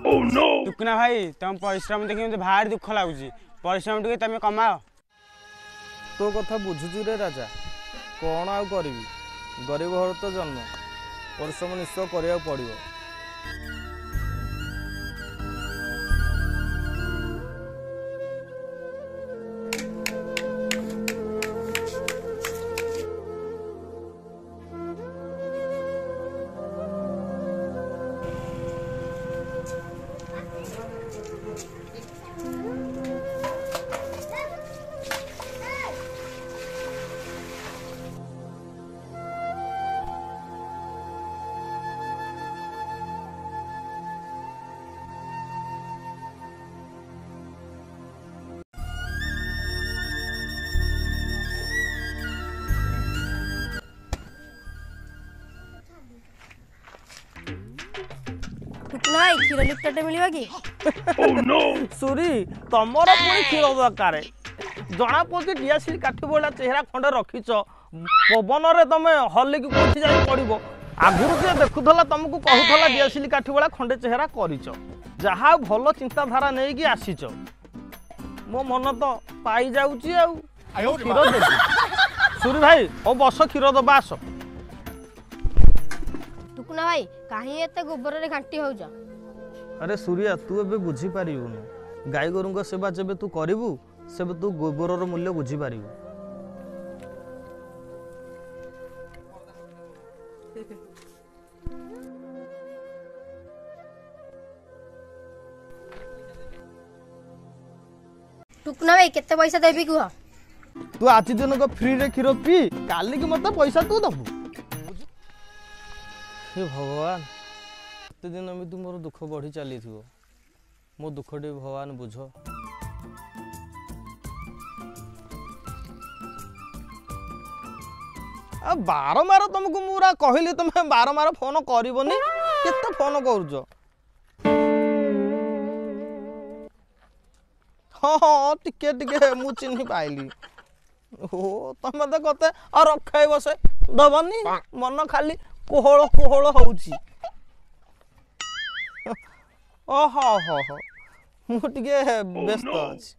टुकना भाई तुम परिश्रम देखि मते भारी दुख लागुची परिश्रम टिके तमे कमाओ। तो कथा बुझुची रे राजा कौन आउ करिवि गरीब घर तो जन्म परिश्रम निश्चय करिया पड़िबो। नाई क्षीर लिटरटे मिलवा कि सुरी तमर पुणी क्षीर दरकार जना पड़े डियासिल काठी भला चेहरा खंडे रखिच पवन रे तमे हल्ले की कोठी जाई पड़िबो आगुरु जे देखुथला तुमको कहूथला डियासिल काठी भला खंडे चेहरा करिच जहा भलो चिंताधारा नै कि आसीच मो मन तो पाई जाउची आ क्षीर दे सुरी भाई ओ बस क्षीर दबा आस। टुकुना भाई कहीं एते गोबर रे घांटी हो जा। अरे सूर्या तू एबे बुझी पारिबुनु गाई गोरुंग सेवा जेबे तू करिबु सेबे तू गोबर रो मूल्य बुझी पारिबु। टुकुना भाई केते पैसा देबी कुह तू आज दिन को फ्री रे क्षीर पी काली की मत पैसा तू दबु। हे भगवान एते दिन में तू मोर दुख बढ़ी चली थी मो दुख टे भगवान बुझ। आ बारमार तुमको मुरा कहली तुम बारमार फोन करबनी केते फोन करूछ। हाँ टिके टिके मु चिन्ह पाइली ओ तुम तो कते आ रखाई बसे दबनी मन खाली कोहल कोहल होउची। ओहो हो हो मु टिके व्यस्त अछि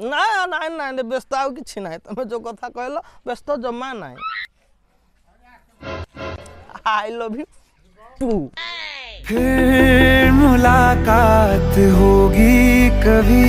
ना ना ना व्यस्त आउ किछि नाही तमे जो कथा कहलो व्यस्त जमा नाही। I love you too. फिर मुलाकात होगी कभी